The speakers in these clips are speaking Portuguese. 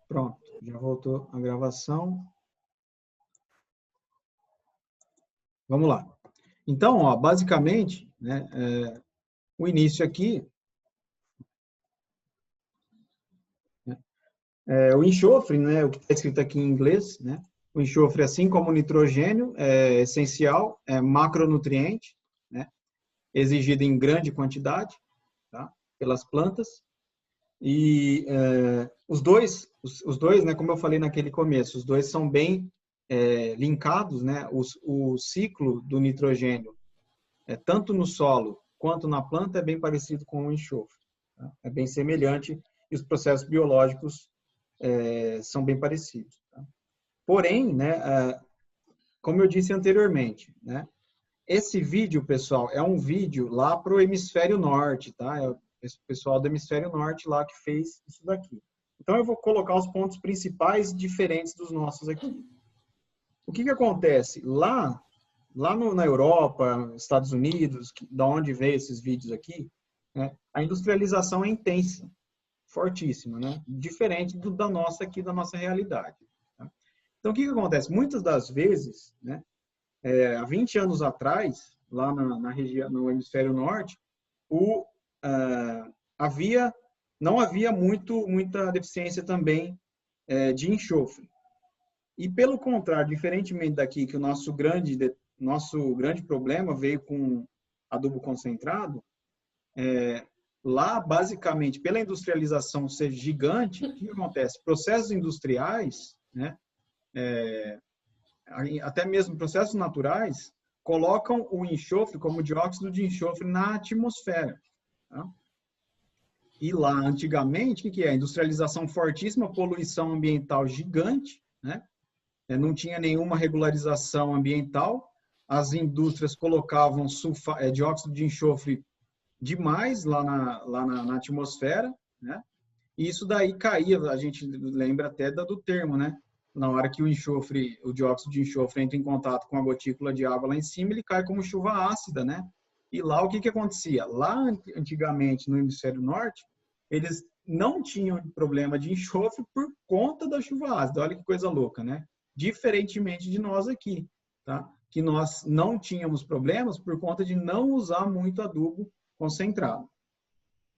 Pronto, já voltou a gravação. Vamos lá. Então, ó, basicamente, né, o início aqui, né, o enxofre, né, o que está escrito aqui em inglês, né, o enxofre, assim como o nitrogênio, é essencial, é macronutriente, né, exigido em grande quantidade, tá, pelas plantas. E os dois, né, como eu falei naquele começo, os dois são bem linkados, né? O ciclo do nitrogênio, tanto no solo quanto na planta, é bem parecido com o enxofre. Tá? É bem semelhante e os processos biológicos são bem parecidos. Tá? Porém, né, como eu disse anteriormente, né, esse vídeo, pessoal, é um vídeo lá para o hemisfério norte, tá? É esse pessoal do hemisfério norte lá que fez isso daqui. Então, eu vou colocar os pontos principais diferentes dos nossos aqui. O que acontece? Lá na Europa, Estados Unidos, da onde veio esses vídeos aqui, né, a industrialização é intensa, fortíssima, né? Diferente da nossa aqui, da nossa realidade. Tá? Então, o que acontece? Muitas das vezes, né, há 20 anos atrás, lá na região, no hemisfério norte, não havia muita deficiência também de enxofre. E pelo contrário, diferentemente daqui, que o nosso grande problema veio com adubo concentrado, lá, basicamente, pela industrialização ser gigante, o que acontece? Processos industriais, né, até mesmo processos naturais, colocam o enxofre como dióxido de enxofre na atmosfera. Tá? E lá, antigamente, o que é? Industrialização fortíssima, poluição ambiental gigante, né? Não tinha nenhuma regularização ambiental, as indústrias colocavam dióxido de enxofre demais lá na atmosfera, né? E isso daí caía, a gente lembra até do termo, né? Na hora que o dióxido de enxofre entra em contato com a gotícula de água lá em cima, ele cai como chuva ácida, né? E lá o que acontecia? Lá, antigamente, no hemisfério norte, eles não tinham problema de enxofre por conta da chuva ácida. Olha que coisa louca, né? Diferentemente de nós aqui, tá? Que nós não tínhamos problemas por conta de não usar muito adubo concentrado.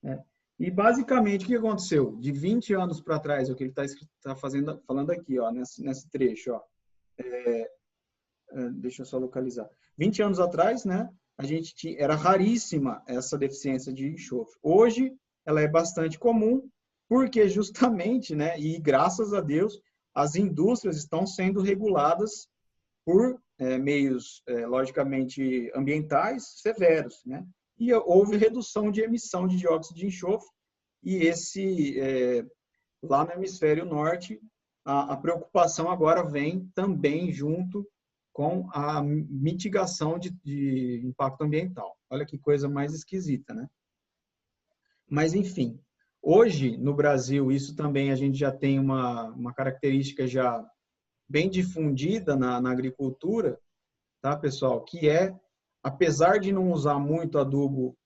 Né? E, basicamente, o que aconteceu? De 20 anos para trás, é o que ele está falando aqui, ó, nesse trecho. Ó. Deixa eu só localizar. 20 anos atrás, né, era raríssima essa deficiência de enxofre. Hoje, ela é bastante comum, porque justamente, né, e graças a Deus, as indústrias estão sendo reguladas por meios, logicamente, ambientais severos, né? E houve redução de emissão de dióxido de enxofre, e lá no hemisfério norte, a preocupação agora vem também junto com a mitigação de impacto ambiental. Olha que coisa mais esquisita, né? Mas, enfim, hoje, no Brasil, isso também a gente já tem uma característica já bem difundida na agricultura, tá, pessoal? Que apesar de não usar muito adubo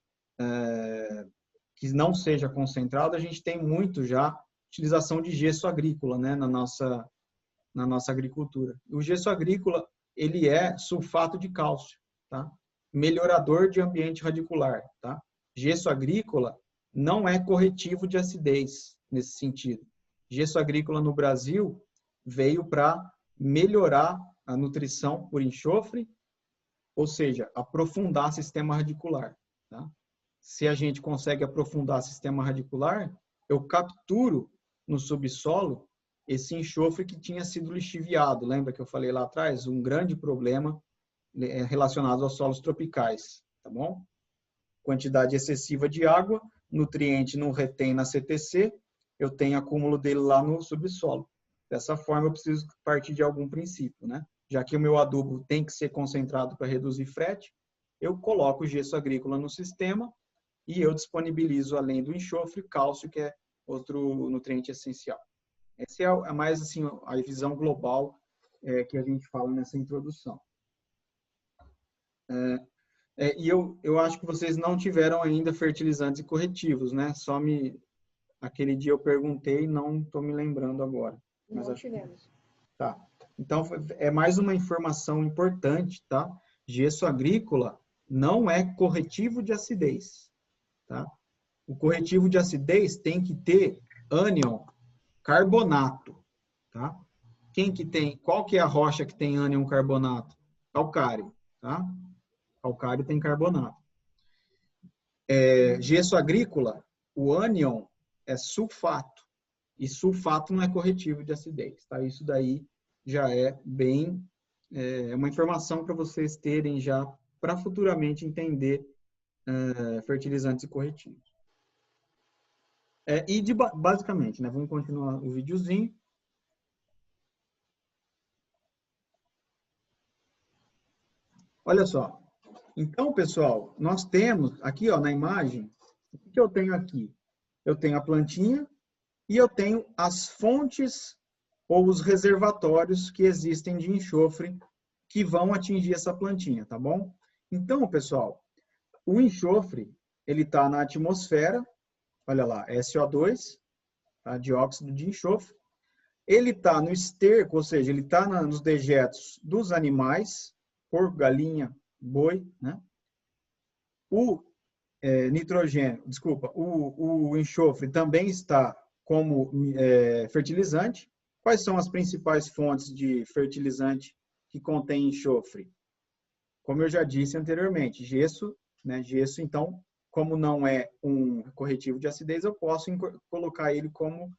que não seja concentrado, a gente tem muito já utilização de gesso agrícola, né, na nossa agricultura. O gesso agrícola, ele é sulfato de cálcio, tá? Melhorador de ambiente radicular, tá? Gesso agrícola não é corretivo de acidez nesse sentido. Gesso agrícola no Brasil veio para melhorar a nutrição por enxofre, ou seja, aprofundar o sistema radicular, tá? Se a gente consegue aprofundar o sistema radicular, eu capturo no subsolo esse enxofre que tinha sido lixiviado. Lembra que eu falei lá atrás? Um grande problema relacionado aos solos tropicais, tá bom? Quantidade excessiva de água, nutriente não retém na CTC, eu tenho acúmulo dele lá no subsolo. Dessa forma, eu preciso partir de algum princípio, né? Já que o meu adubo tem que ser concentrado para reduzir frete, eu coloco o gesso agrícola no sistema e eu disponibilizo, além do enxofre, cálcio, que é outro nutriente essencial. Essa é mais assim, a visão global que a gente fala nessa introdução. E eu acho que vocês não tiveram ainda fertilizantes e corretivos, né? Aquele dia eu perguntei, não estou me lembrando agora. Mas Não acho que... tivemos. Tá. Então, é mais uma informação importante, tá? Gesso agrícola não é corretivo de acidez, tá? O corretivo de acidez tem que ter ânion carbonato, tá? Qual que é a rocha que tem ânion carbonato? Calcário, tá? Calcário tem carbonato. Gesso agrícola, o ânion é sulfato. E sulfato não é corretivo de acidez, tá? Isso daí já é bem... uma informação para vocês terem já, para futuramente entender fertilizantes e corretivos. Basicamente, né? Vamos continuar o videozinho. Olha só. Então, pessoal, nós temos aqui, ó, na imagem, o que eu tenho aqui? Eu tenho a plantinha e eu tenho as fontes ou os reservatórios que existem de enxofre que vão atingir essa plantinha, tá bom? Então, pessoal, o enxofre, ele está na atmosfera, olha lá, SO2, tá? Dióxido de enxofre. Ele está no esterco, ou seja, ele está nos dejetos dos animais, porco, galinha, boi, né? O nitrogênio, desculpa, o enxofre também está como fertilizante. Quais são as principais fontes de fertilizante que contém enxofre? Como eu já disse anteriormente, gesso, né? Gesso, então, como não é um corretivo de acidez, eu posso colocar ele como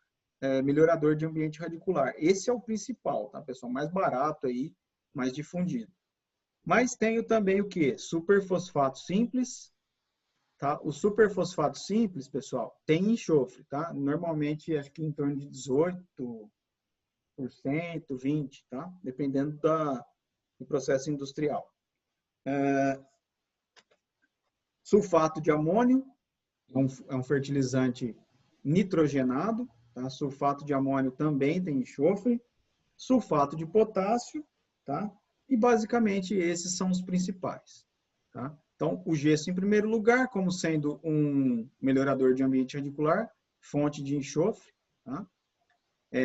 melhorador de ambiente radicular. Esse é o principal, tá, pessoal? Mais barato aí, mais difundido. Mas tenho também o quê? Superfosfato simples, tá? O superfosfato simples, pessoal, tem enxofre, tá? Normalmente, acho que em torno de 18%, 20%, tá? Dependendo do processo industrial. Sulfato de amônio é um fertilizante nitrogenado, tá? Sulfato de amônio também tem enxofre. Sulfato de potássio, tá? E basicamente esses são os principais, tá? Então, o gesso em primeiro lugar, como sendo um melhorador de ambiente radicular, fonte de enxofre, tá?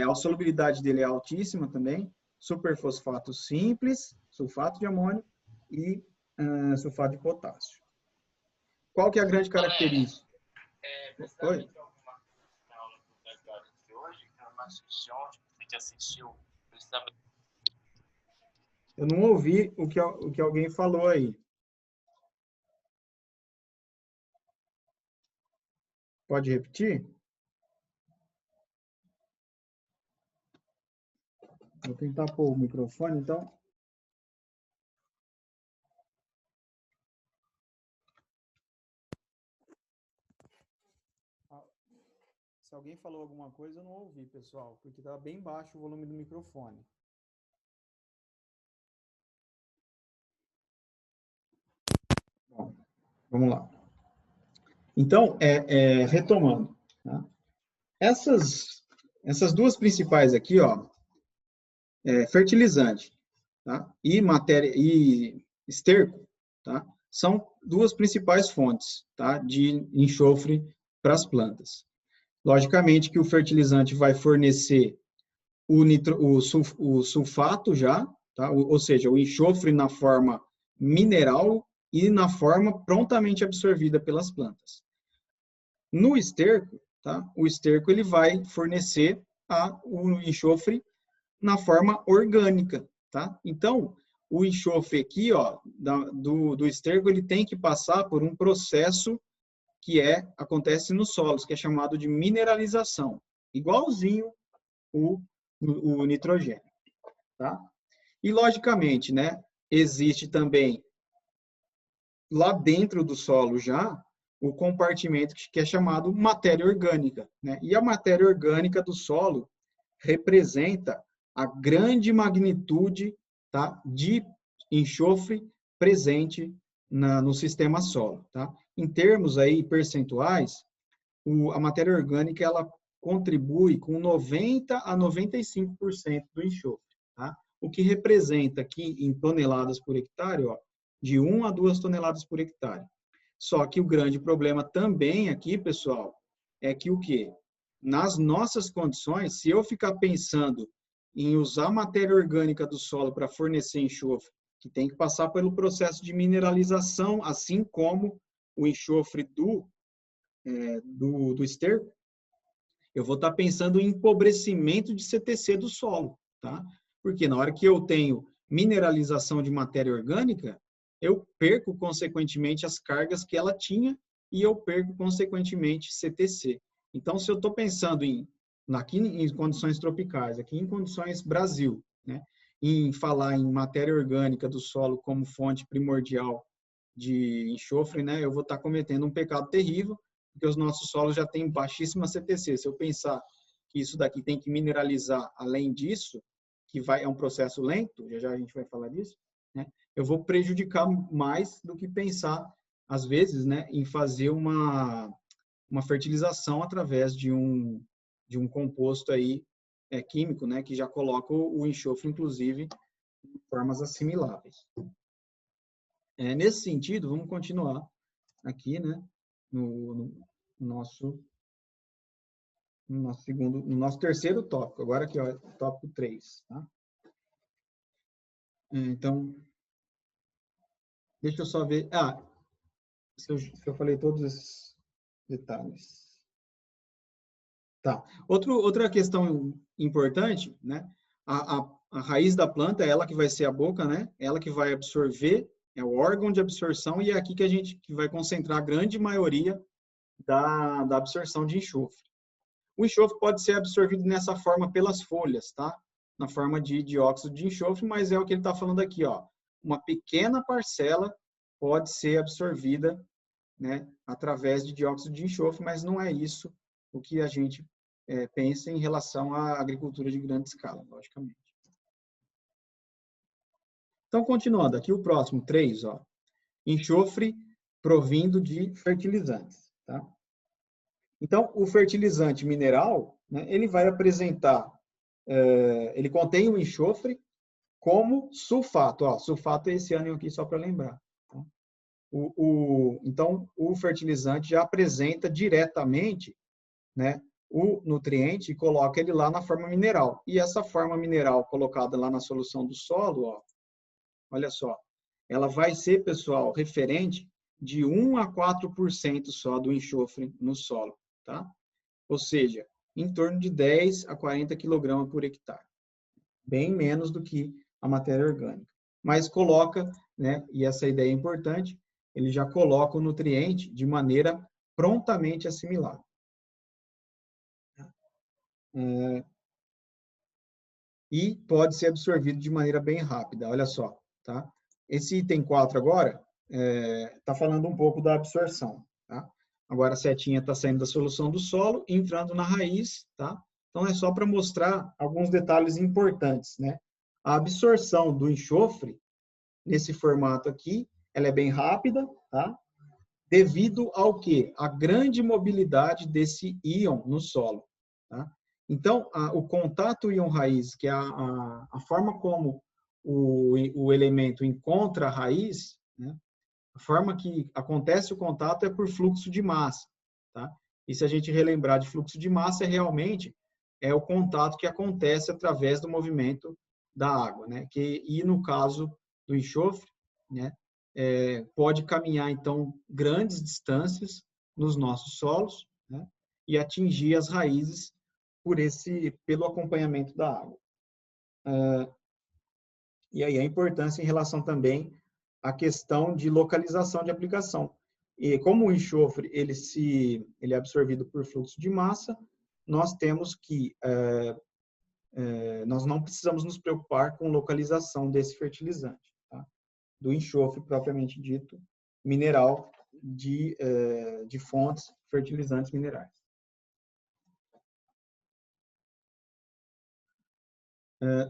A solubilidade dele é altíssima também, superfosfato simples, sulfato de amônio e sulfato de potássio. Qual que é a grande característica? Oi? Eu não ouvi o que alguém falou aí. Pode repetir? Vou tentar pôr o microfone, então. Se alguém falou alguma coisa, eu não ouvi, pessoal, porque estava bem baixo o volume do microfone. Bom, vamos lá. Então, retomando, tá? Essas duas principais aqui, ó, fertilizante, tá? E esterco, tá? São duas principais fontes, tá? De enxofre para as plantas. Logicamente que o fertilizante vai fornecer o sulfato já, tá? Ou seja, o enxofre na forma mineral e na forma prontamente absorvida pelas plantas. No esterco, tá? O esterco ele vai fornecer o enxofre na forma orgânica, tá? Então, o enxofre aqui, ó, do esterco, ele tem que passar por um processo que acontece nos solos, que é chamado de mineralização, igualzinho o nitrogênio, tá? E, logicamente, né, existe também, lá dentro do solo já, o compartimento que é chamado matéria orgânica, né? E a matéria orgânica do solo representa a grande magnitude, tá, de enxofre presente no sistema solo, tá? Em termos aí percentuais, a matéria orgânica ela contribui com 90 a 95% do enxofre, tá? O que representa aqui em toneladas por hectare, ó, de 1 a 2 toneladas por hectare. Só que o grande problema também aqui, pessoal, é que o quê? nas nossas condições, se eu ficar pensando em usar matéria orgânica do solo para fornecer enxofre, que tem que passar pelo processo de mineralização, assim como o enxofre do esterco, eu vou estar pensando em empobrecimento de CTC do solo, tá? Porque na hora que eu tenho mineralização de matéria orgânica, eu perco, consequentemente, as cargas que ela tinha e eu perco, consequentemente, CTC. Então, se eu estou pensando aqui em condições tropicais, aqui em condições Brasil, né, em falar em matéria orgânica do solo como fonte primordial de enxofre, né, eu vou estar cometendo um pecado terrível, porque os nossos solos já têm baixíssima CTC. Se eu pensar que isso daqui tem que mineralizar além disso, é um processo lento, já a gente vai falar disso, né, eu vou prejudicar mais do que pensar, às vezes, né, em fazer uma fertilização através de um composto aí, químico, né, que já coloca o enxofre, inclusive, em formas assimiláveis. Nesse sentido, vamos continuar aqui, né, no nosso terceiro tópico, agora aqui, ó, tópico 3, tá? Então, deixa eu só ver, se eu falei todos esses detalhes. Tá. Outra questão importante, né? A raiz da planta é ela que vai ser a boca, né? Ela que vai absorver, é o órgão de absorção e é aqui que a gente vai concentrar a grande maioria da absorção de enxofre. O enxofre pode ser absorvido nessa forma pelas folhas, tá? Na forma de dióxido de enxofre, mas é o que ele está falando aqui, ó. Uma pequena parcela pode ser absorvida, né, através de dióxido de enxofre, mas não é isso o que a gente pensa em relação à agricultura de grande escala, logicamente. Então, continuando, aqui o próximo, 3, ó. Enxofre provindo de fertilizantes, tá? Então, o fertilizante mineral, né, ele vai apresentar, ele contém o enxofre como sulfato. Ó, sulfato é esse ânion aqui, só para lembrar. Tá? Então, o fertilizante já apresenta diretamente, né, o nutriente e coloca ele lá na forma mineral. E essa forma mineral colocada lá na solução do solo, ó, olha só, ela vai ser, pessoal, referente de 1 a 4% só do enxofre no solo, tá? Ou seja, em torno de 10 a 40 kg por hectare. Bem menos do que a matéria orgânica. Mas coloca, né, e essa ideia é importante, ele já coloca o nutriente de maneira prontamente assimilável. E pode ser absorvido de maneira bem rápida. Olha só, tá? Esse item 4 agora está falando um pouco da absorção, tá? Agora a setinha está saindo da solução do solo, entrando na raiz, tá? Então é só para mostrar alguns detalhes importantes, né? A absorção do enxofre, nesse formato aqui, ela é bem rápida, tá? Devido ao quê? A grande mobilidade desse íon no solo, tá? Então, o contato íon-raiz, que é a forma como o elemento encontra a raiz, né? A forma que acontece o contato é por fluxo de massa, tá? E se a gente relembrar de fluxo de massa, realmente é o contato que acontece através do movimento da água, né? E no caso do enxofre, né? Pode caminhar, então, grandes distâncias nos nossos solos, né? E atingir as raízes pelo acompanhamento da água. E aí a importância em relação também à questão de localização de aplicação. E como o enxofre ele é absorvido por fluxo de massa, nós temos que nós não precisamos nos preocupar com localização desse fertilizante, tá? Do enxofre propriamente dito, mineral de fontes fertilizantes minerais.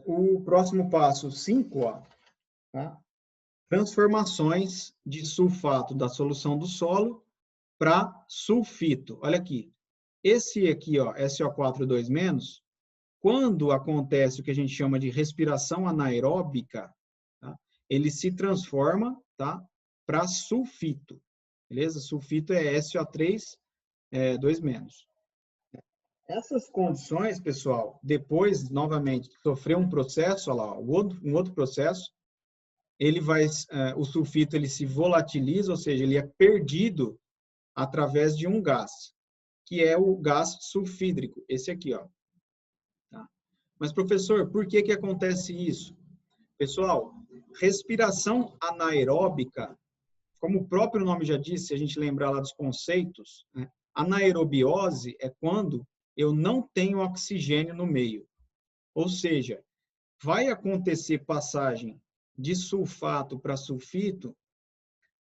O próximo passo, 5, ó, tá? Transformações de sulfato da solução do solo para sulfito. Olha aqui. Esse aqui, ó, SO4 2-, quando acontece o que a gente chama de respiração anaeróbica, tá? Ele se transforma, tá, para sulfito. Beleza? Sulfito é SO3 2-. Essas condições, pessoal, depois, novamente, sofrer um processo, olha lá, um outro processo, o sulfito ele se volatiliza, ou seja, ele é perdido através de um gás, que é o gás sulfídrico, esse aqui, ó. Tá? Mas, professor, por que que acontece isso? Pessoal, respiração anaeróbica, como o próprio nome já disse, se a gente lembrar lá dos conceitos, né? Anaerobiose é quando eu não tenho oxigênio no meio. Ou seja, vai acontecer passagem de sulfato para sulfito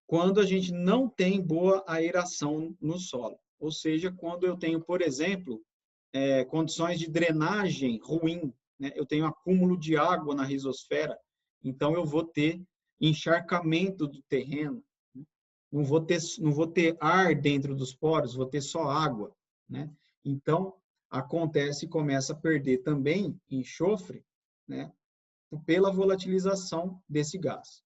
quando a gente não tem boa aeração no solo. Ou seja, quando eu tenho, por exemplo, condições de drenagem ruim, né? Eu tenho acúmulo de água na rizosfera, então eu vou ter encharcamento do terreno, né? Não vou ter ar dentro dos poros, vou ter só água, né? Então, acontece e começa a perder também enxofre, né? Pela volatilização desse gás.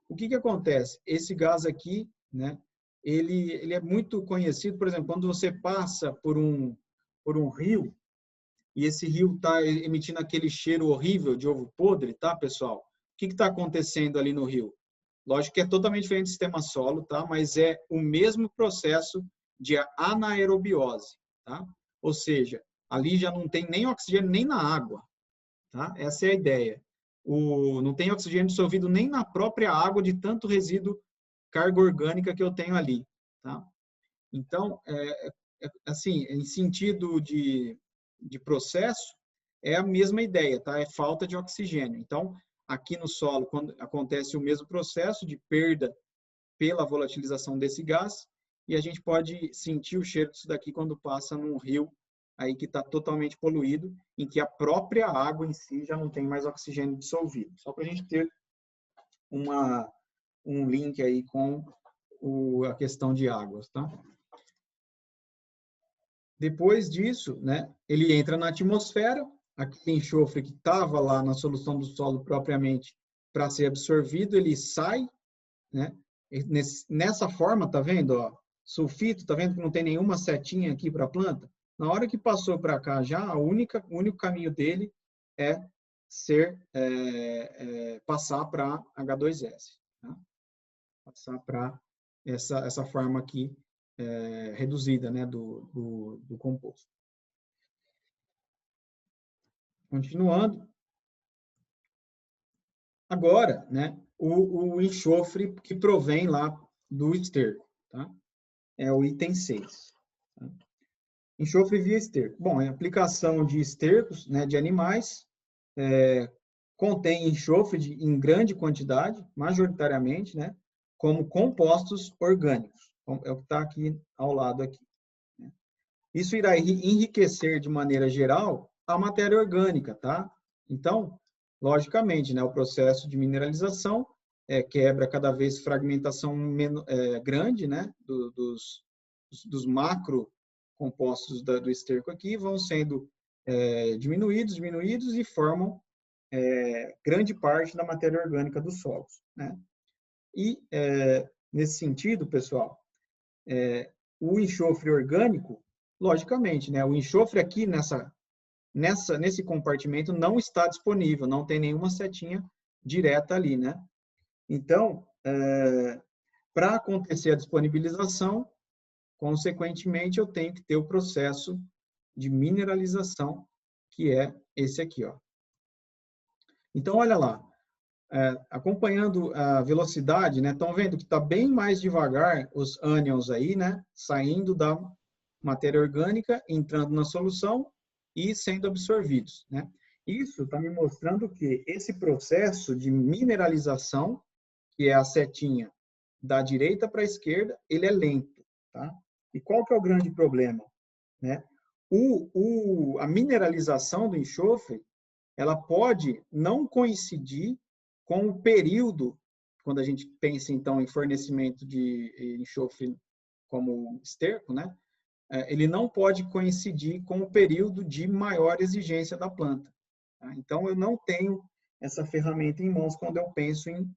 O que que acontece? Esse gás aqui, né? Ele é muito conhecido, por exemplo, quando você passa por um rio, e esse rio está emitindo aquele cheiro horrível de ovo podre, tá, pessoal? O que está acontecendo ali no rio? Lógico que é totalmente diferente do sistema solo, tá? Mas é o mesmo processo de anaerobiose, tá? Ou seja, ali já não tem nem oxigênio nem na água, tá? Essa é a ideia. Não tem oxigênio dissolvido nem na própria água de tanto resíduo carga orgânica que eu tenho ali, tá? Então, assim, em sentido de processo, é a mesma ideia, tá? É falta de oxigênio. Então, aqui no solo, quando acontece o mesmo processo de perda pela volatilização desse gás, e a gente pode sentir o cheiro disso daqui quando passa num rio aí que está totalmente poluído, em que a própria água em si já não tem mais oxigênio dissolvido. Só para a gente ter um link aí com a questão de águas, tá? Depois disso, né, ele entra na atmosfera, aquele enxofre que estava lá na solução do solo propriamente para ser absorvido, ele sai, né? Nessa forma, tá vendo, ó? Sulfito, tá vendo que não tem nenhuma setinha aqui para a planta? Na hora que passou para cá já, o único caminho dele é passar para H2S, tá? Passar para essa forma aqui reduzida, né, do composto. Continuando, agora, né, o enxofre que provém lá do esterco, tá? É o item 6. Tá? Enxofre via esterco. Bom, é aplicação de estercos, né, de animais, contém enxofre em grande quantidade, majoritariamente, né, como compostos orgânicos. Então, é o que está aqui ao lado aqui. Né? Isso irá enriquecer de maneira geral a matéria orgânica, tá? Então, logicamente, né, o processo de mineralização quebra cada vez fragmentação grande, né, dos macro compostos do esterco aqui, vão sendo diminuídos e formam grande parte da matéria orgânica dos solos, né? E, nesse sentido, pessoal, o enxofre orgânico, logicamente, né, o enxofre aqui nesse compartimento não está disponível, não tem nenhuma setinha direta ali, né? Então, para acontecer a disponibilização, consequentemente, eu tenho que ter o processo de mineralização, que é esse aqui, ó. Então, olha lá, acompanhando a velocidade, né? Estão vendo que está bem mais devagar os ânions aí, né? Saindo da matéria orgânica, entrando na solução e sendo absorvidos, né? Isso está me mostrando que esse processo de mineralização, que é a setinha da direita para a esquerda, ele é lento, tá? E qual que é o grande problema, né? A mineralização do enxofre, ela pode não coincidir com o período, quando a gente pensa, então, em fornecimento de enxofre como esterco, né? Ele não pode coincidir com o período de maior exigência da planta. Tá? Então, eu não tenho essa ferramenta em mãos quando eu penso em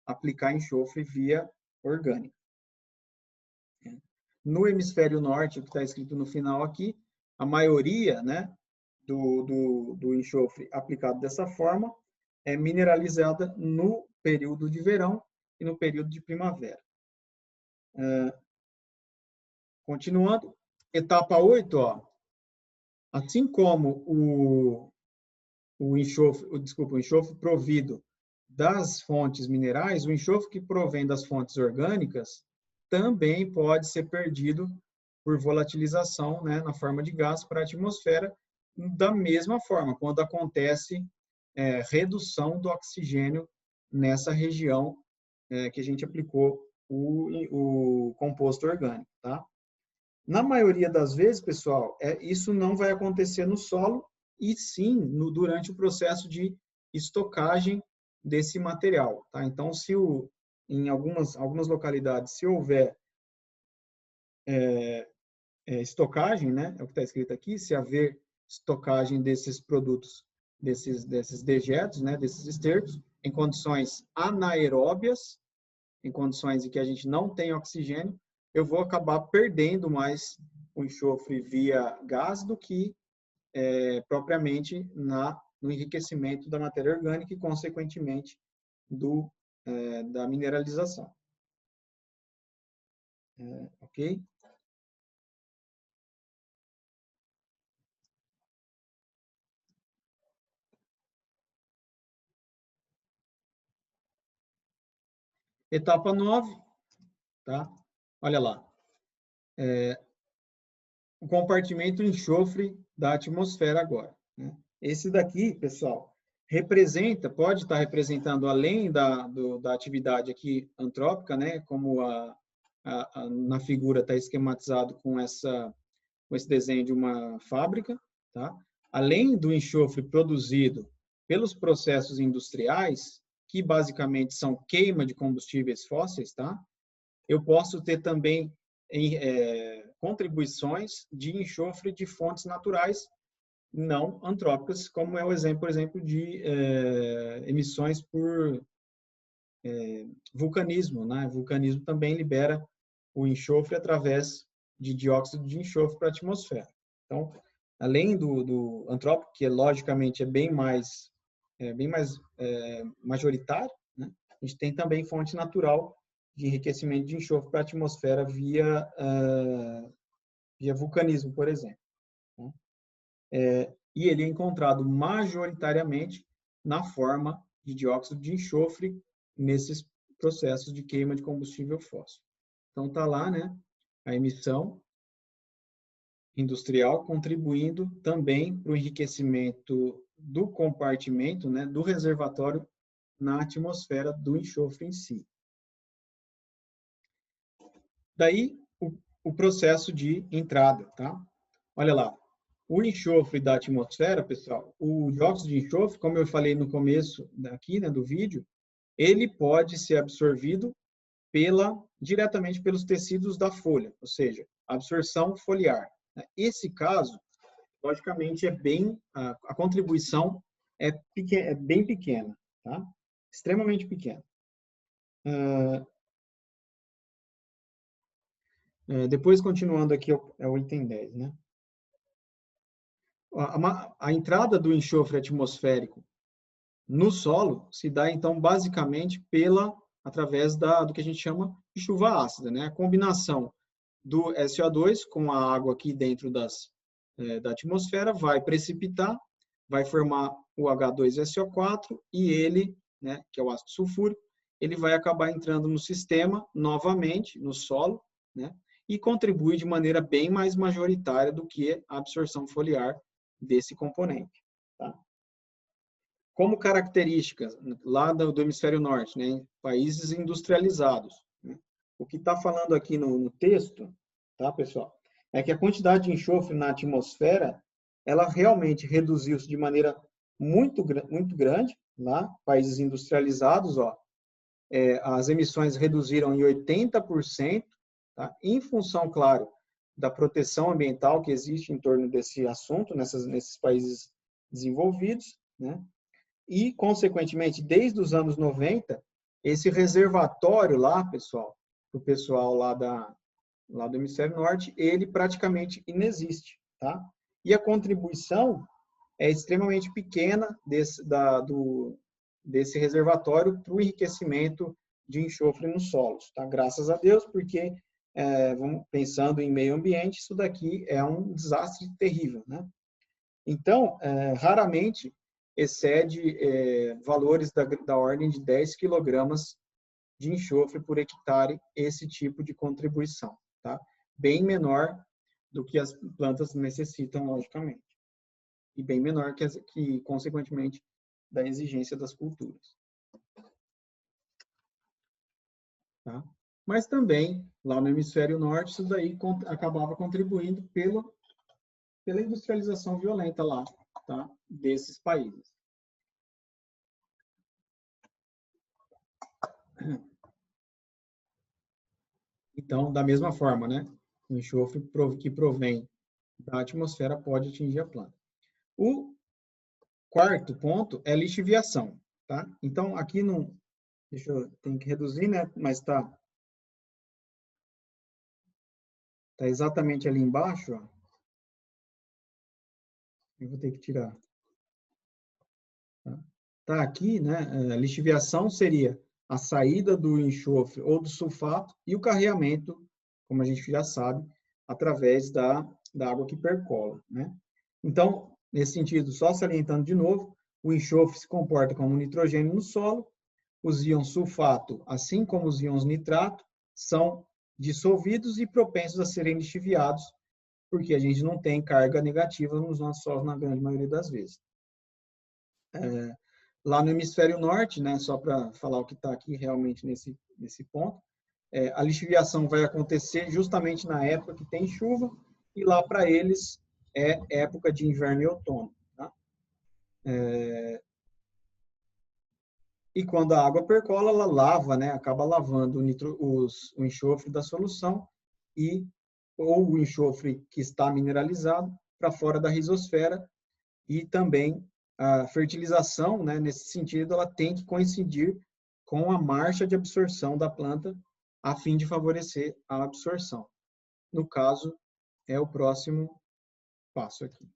aplicar enxofre via orgânica. No hemisfério norte, o que está escrito no final aqui, a maioria, né, do enxofre aplicado dessa forma é mineralizada no período de verão e no período de primavera. Continuando, etapa 8, ó, assim como o enxofre provido das fontes minerais, o enxofre que provém das fontes orgânicas também pode ser perdido por volatilização, né, na forma de gás para a atmosfera, da mesma forma, quando acontece redução do oxigênio nessa região que a gente aplicou o composto orgânico, tá? Na maioria das vezes, pessoal, isso não vai acontecer no solo, e sim durante o processo de estocagem desse material, tá? Então, em algumas localidades, se houver estocagem, né, é o que está escrito aqui, se haver estocagem desses produtos, desses dejetos, né, desses estercos, em condições anaeróbias, em condições em que a gente não tem oxigênio, eu vou acabar perdendo mais o enxofre via gás do que propriamente no enriquecimento da matéria orgânica e, consequentemente, da mineralização. Ok? Etapa 9, tá? Olha lá. O compartimento enxofre da atmosfera agora, né? Esse daqui, pessoal, pode estar representando, além da atividade aqui antrópica, né, como na figura está esquematizado com esse desenho de uma fábrica, tá? Além do enxofre produzido pelos processos industriais, que basicamente são queima de combustíveis fósseis, tá? Eu posso ter também contribuições de enxofre de fontes naturais não antrópicas, como é o exemplo, por exemplo, de emissões por vulcanismo, né? Vulcanismo também libera o enxofre através de dióxido de enxofre para a atmosfera. Então, além do antrópico, que logicamente é bem mais majoritário, né? A gente tem também fonte natural de enriquecimento de enxofre para a atmosfera via vulcanismo, por exemplo. Né? E ele é encontrado majoritariamente na forma de dióxido de enxofre nesses processos de queima de combustível fóssil. Então, está lá, né, a emissão industrial contribuindo também para o enriquecimento do compartimento, né, do reservatório na atmosfera do enxofre em si. Daí, o processo de entrada, tá? Olha lá, o enxofre da atmosfera, pessoal, o dióxido de enxofre, como eu falei no começo aqui, né, do vídeo, ele pode ser absorvido diretamente pelos tecidos da folha, ou seja, absorção foliar. Esse caso, logicamente, a contribuição é bem pequena, tá? Extremamente pequena. Depois, continuando aqui, é o item 10, né? A entrada do enxofre atmosférico no solo se dá, então, basicamente através do que a gente chama de chuva ácida, né? A combinação do SO2 com a água aqui dentro da atmosfera vai precipitar, vai formar o H2SO4 e ele, né, que é o ácido sulfúrico, ele vai acabar entrando no sistema novamente, no solo, né, e contribui de maneira bem mais majoritária do que a absorção foliar desse componente. Tá? Como características lá do hemisfério norte, né, países industrializados, né, o que está falando aqui no texto, tá, pessoal, é que a quantidade de enxofre na atmosfera, ela realmente reduziu-se de maneira muito grande lá, países industrializados, ó, as emissões reduziram em 80%, tá, em função, claro, da proteção ambiental que existe em torno desse assunto nesses países desenvolvidos, né? E, consequentemente, desde os anos 90, esse reservatório lá, pessoal, o pessoal lá do hemisfério norte, ele praticamente inexiste, tá? E a contribuição é extremamente pequena desse reservatório para o enriquecimento de enxofre nos solos, tá? Graças a Deus, porque pensando em meio ambiente, isso daqui é um desastre terrível, né? Então, raramente excede valores da ordem de 10 quilogramas de enxofre por hectare esse tipo de contribuição, tá? Bem menor do que as plantas necessitam, logicamente. E bem menor que consequentemente, da exigência das culturas. Tá? Mas também, lá no hemisfério norte, isso daí acabava contribuindo pela industrialização violenta lá, tá? Desses países. Então, da mesma forma, né? O enxofre que provém da atmosfera pode atingir a planta. O quarto ponto é lixiviação, tá? Então, aqui não... Tem que reduzir, né? Mas tá exatamente ali embaixo, ó. Eu vou ter que tirar. Tá aqui, né? A lixiviação seria a saída do enxofre ou do sulfato e o carreamento, como a gente já sabe, através da água que percola, né? Então, nesse sentido, só salientando de novo, o enxofre se comporta como nitrogênio no solo, os íons sulfato, assim como os íons nitrato, são dissolvidos e propensos a serem lixiviados, porque a gente não tem carga negativa nos nossos solos na grande maioria das vezes. Lá no hemisfério norte, né, só para falar o que está aqui realmente nesse ponto, a lixiviação vai acontecer justamente na época que tem chuva, e lá para eles é época de inverno e outono. Tá? E quando a água percola, ela lava, né, acaba lavando o enxofre da solução ou o enxofre que está mineralizado para fora da rizosfera. E também a fertilização, né, nesse sentido, ela tem que coincidir com a marcha de absorção da planta, a fim de favorecer a absorção. No caso, é o próximo passo aqui.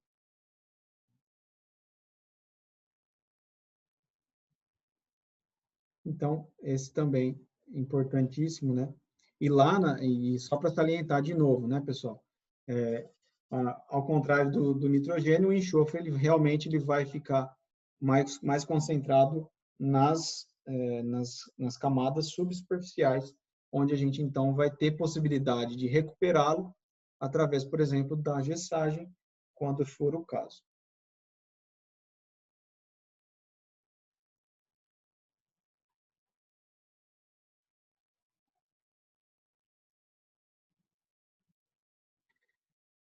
Então, esse também é importantíssimo, né? E lá, e só para salientar de novo, né, pessoal? Ao contrário do nitrogênio, o enxofre ele vai ficar mais concentrado nas camadas subsuperficiais, onde a gente então vai ter possibilidade de recuperá-lo através, por exemplo, da gessagem, quando for o caso.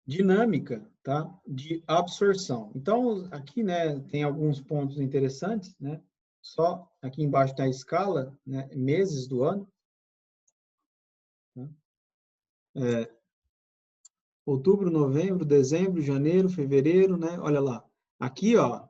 Dinâmica, tá? De absorção. Então, aqui, né, tem alguns pontos interessantes, né? Só aqui embaixo está a escala, né, meses do ano. Né? Outubro, novembro, dezembro, janeiro, fevereiro, né? Olha lá. Aqui, ó,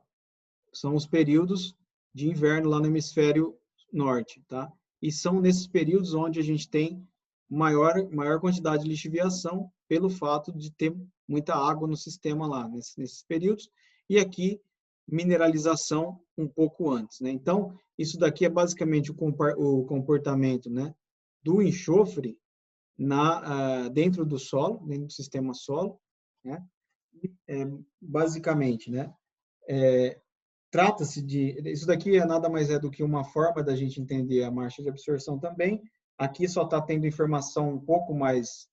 são os períodos de inverno lá no hemisfério norte, tá? E são nesses períodos onde a gente tem maior quantidade de lixiviação pelo fato de ter muita água no sistema lá, nesses períodos. E aqui, mineralização um pouco antes, né? Então, isso daqui é basicamente o comportamento, né, do enxofre dentro do solo, dentro do sistema solo, né? Basicamente, né? Trata-se isso daqui nada mais é do que uma forma da gente entender a marcha de absorção também. Aqui só está tendo informação um pouco mais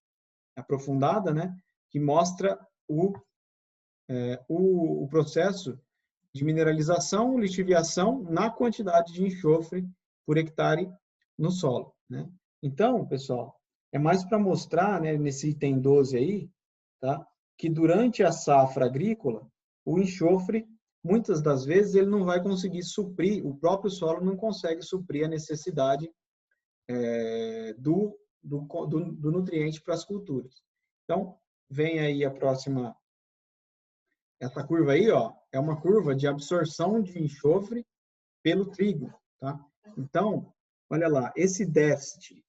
aprofundada, né? Que mostra o processo de mineralização, lixiviação na quantidade de enxofre por hectare no solo, né? Então, pessoal, é mais para mostrar, né, nesse item 12 aí, tá? Que durante a safra agrícola, o enxofre, muitas das vezes, ele não vai conseguir suprir, o próprio solo não consegue suprir a necessidade do nutriente para as culturas. Então, vem aí a próxima, essa curva aí, ó, é uma curva de absorção de enxofre pelo trigo, tá? Então, olha lá, esse déficit,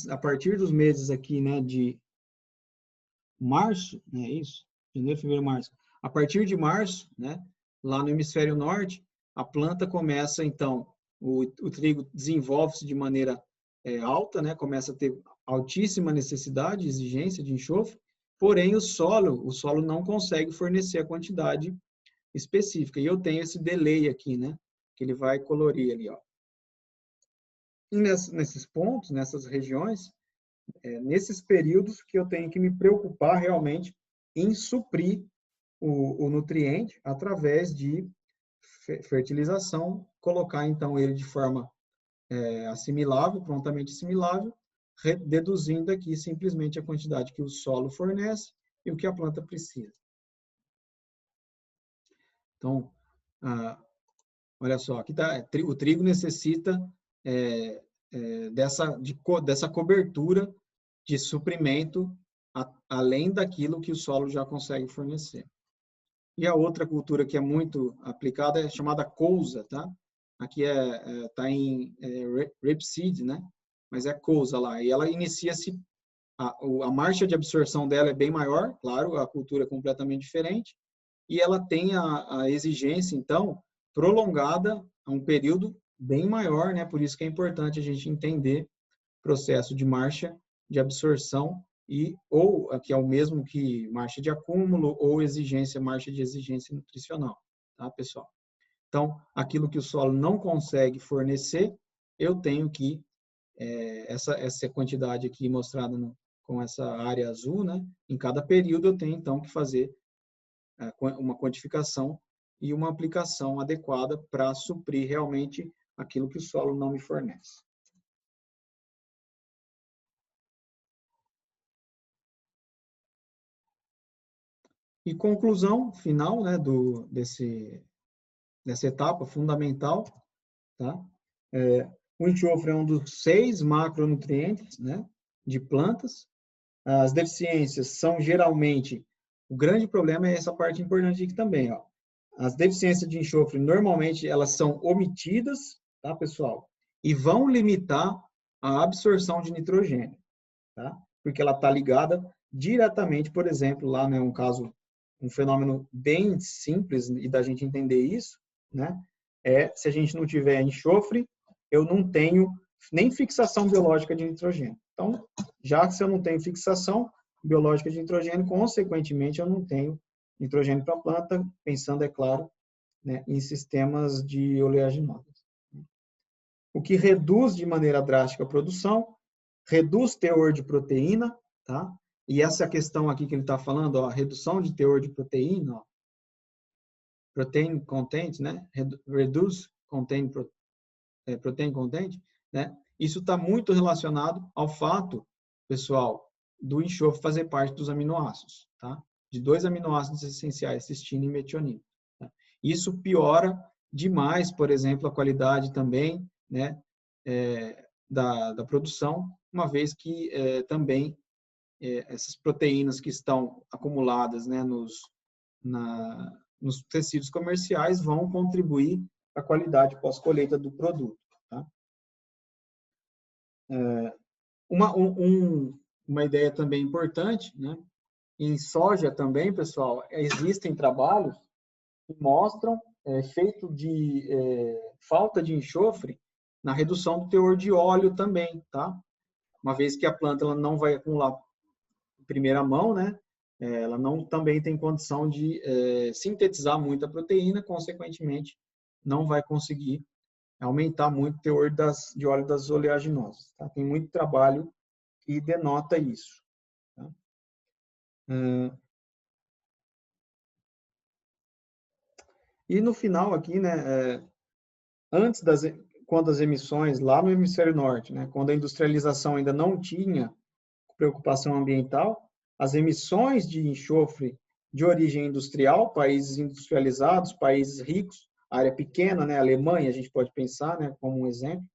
a partir dos meses aqui, né, de março, né, isso? Janeiro, fevereiro, março. A partir de março, né, lá no hemisfério norte, a planta começa, então, o trigo desenvolve-se de maneira alta, né, começa a ter altíssima necessidade, exigência de enxofre, porém o solo não consegue fornecer a quantidade específica. E eu tenho esse delay aqui, né, que ele vai colorir ali, ó. E nesses pontos, nessas regiões, nesses períodos que eu tenho que me preocupar realmente em suprir o nutriente através de fertilização, colocar então ele de forma assimilável, prontamente assimilável, deduzindo aqui simplesmente a quantidade que o solo fornece e o que a planta precisa. Então, olha só, aqui tá, o trigo necessita dessa cobertura de suprimento além daquilo que o solo já consegue fornecer. E a outra cultura que é muito aplicada é chamada colza, tá? Aqui tá em rapeseed, né? Mas é colza lá. E ela inicia-se, a marcha de absorção dela é bem maior, claro, a cultura é completamente diferente, e ela tem a exigência, então, prolongada a um período bem maior, né? Por isso que é importante a gente entender o processo de marcha de absorção ou que é o mesmo que marcha de acúmulo ou marcha de exigência nutricional, tá, pessoal? Então, aquilo que o solo não consegue fornecer, eu tenho que essa quantidade aqui mostrada com essa área azul, né? Em cada período eu tenho então que fazer uma quantificação e uma aplicação adequada para suprir realmente aquilo que o solo não me fornece. E conclusão final, né, dessa etapa fundamental, tá? O enxofre é um dos 6 macronutrientes, né, de plantas. As deficiências são geralmente, o grande problema é essa parte importante aqui também, ó. As deficiências de enxofre, normalmente, elas são omitidas, tá, pessoal? E vão limitar a absorção de nitrogênio, tá? Porque ela está ligada diretamente, por exemplo, lá, né, um fenômeno bem simples e da gente entender isso, né? Se a gente não tiver enxofre, eu não tenho nem fixação biológica de nitrogênio. Então, já que se eu não tenho fixação biológica de nitrogênio, consequentemente, eu não tenho nitrogênio para a planta, pensando, é claro, né, em sistemas de oleaginosas. O que reduz de maneira drástica a produção, reduz teor de proteína, tá? E essa questão aqui que ele está falando, ó, redução de teor de proteína, ó, protein content, né? Reduce protein content, né? Isso está muito relacionado ao fato, pessoal, do enxofre fazer parte dos aminoácidos, tá? De 2 aminoácidos essenciais, cistina e metionina. Tá? Isso piora demais, por exemplo, a qualidade também, né, da produção, uma vez que também essas proteínas que estão acumuladas, né, nos tecidos comerciais vão contribuir para a qualidade pós-colheita do produto. Tá? Uma ideia também importante, né? Em soja também, pessoal, existem trabalhos que mostram efeito de falta de enxofre na redução do teor de óleo também, tá? Uma vez que a planta ela não vai acumular em primeira mão, né? Ela não também tem condição de sintetizar muita proteína, consequentemente, não vai conseguir aumentar muito o teor de óleo das oleaginosas. Tá? Tem muito trabalho que denota isso. Tá? E no final aqui, né, quando as emissões lá no hemisfério norte, né, quando a industrialização ainda não tinha preocupação ambiental, as emissões de enxofre de origem industrial, países industrializados, países ricos, área pequena, né, Alemanha, a gente pode pensar, né, como um exemplo,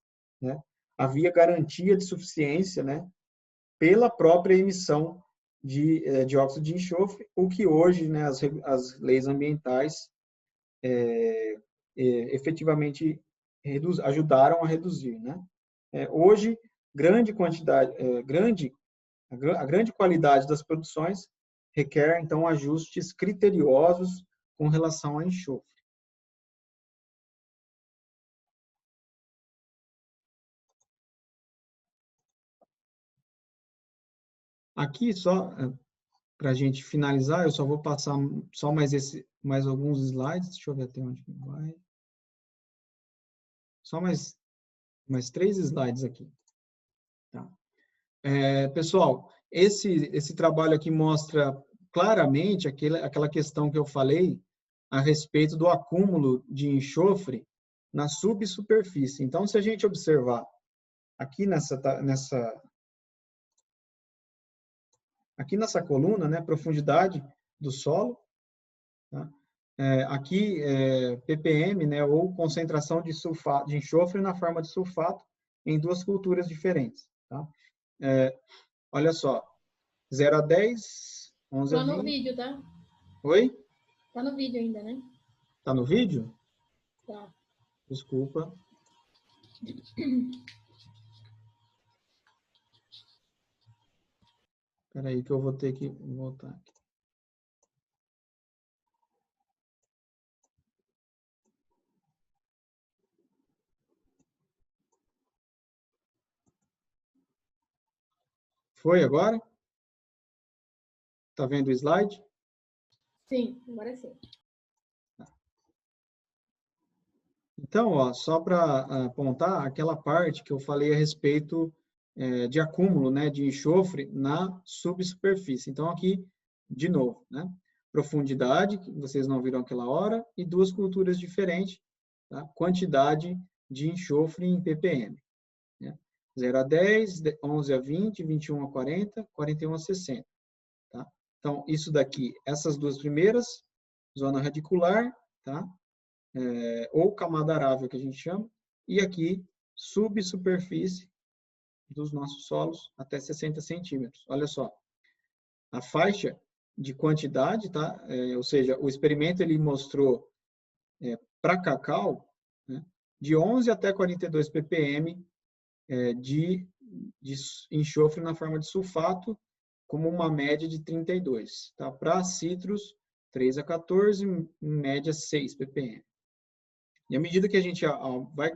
né, havia garantia de suficiência, né, pela própria emissão de dióxido de enxofre, o que hoje, né, as leis ambientais efetivamente ajudaram a reduzir, né? Hoje, grande quantidade, a grande qualidade das produções requer, então, ajustes criteriosos com relação a enxofre. Aqui, só para a gente finalizar, eu só vou passar só mais alguns slides. Deixa eu ver até onde vai. Só mais 3 slides aqui. Tá? Pessoal, esse trabalho aqui mostra claramente aquela questão que eu falei a respeito do acúmulo de enxofre na subsuperfície. Então, se a gente observar aqui nessa coluna, né, profundidade do solo, tá? Aqui, ppm, né, ou concentração de enxofre na forma de sulfato em 2 culturas diferentes. Tá? Olha só, 0 a 10, 11 a 20. Tá no vídeo, tá? Oi? Tá no vídeo ainda, né? Tá no vídeo? Tá. Desculpa. Espera aí que eu vou ter que voltar aqui. Foi agora? Tá vendo o slide? Sim, agora sim. Então, ó, só para apontar aquela parte que eu falei a respeito de acúmulo, né, de enxofre na subsuperfície. Então, aqui, de novo, né, profundidade, que vocês não viram aquela hora, e 2 culturas diferentes, tá? Quantidade de enxofre em ppm. Né? 0 a 10, 11 a 20, 21 a 40, 41 a 60. Tá? Então, isso daqui, essas 2 primeiras, zona radicular, tá? Ou camada arável, que a gente chama, e aqui, subsuperfície dos nossos solos, até 60 centímetros. Olha só, a faixa de quantidade, tá? Ou seja, o experimento ele mostrou para cacau, né, de 11 até 42 ppm de enxofre na forma de sulfato, como uma média de 32. Tá? Para citros, 3 a 14, em média 6 ppm. E à medida que a gente vai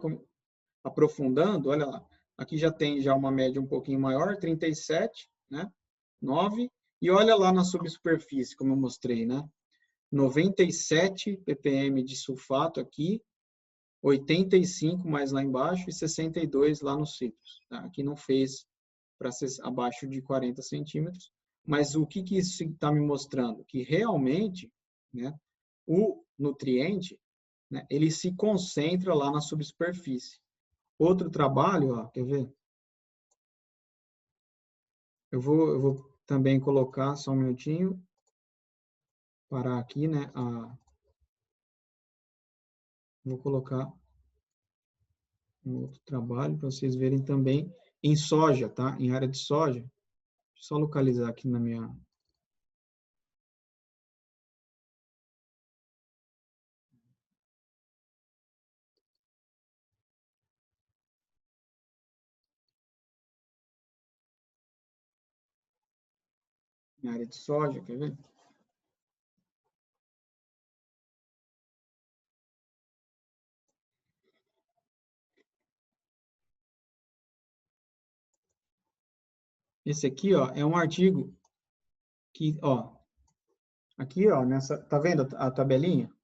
aprofundando, olha lá, aqui já tem uma média um pouquinho maior, 37, né? 9, e olha lá na subsuperfície, como eu mostrei, né? 97 ppm de sulfato aqui, 85 mais lá embaixo e 62 lá nos citros. Tá? Aqui não fez para ser abaixo de 40 centímetros, mas o que isso está me mostrando? Que realmente, né, o nutriente, né, ele se concentra lá na subsuperfície. Outro trabalho, ó, quer ver? Eu vou também colocar, só um minutinho, parar aqui, né? Vou colocar um outro trabalho para vocês verem também em soja, tá? Em área de soja. Deixa eu só localizar aqui na minha... Em área de soja, quer ver? Esse aqui, ó, é um artigo que, ó, aqui, ó, tá vendo a tabelinha?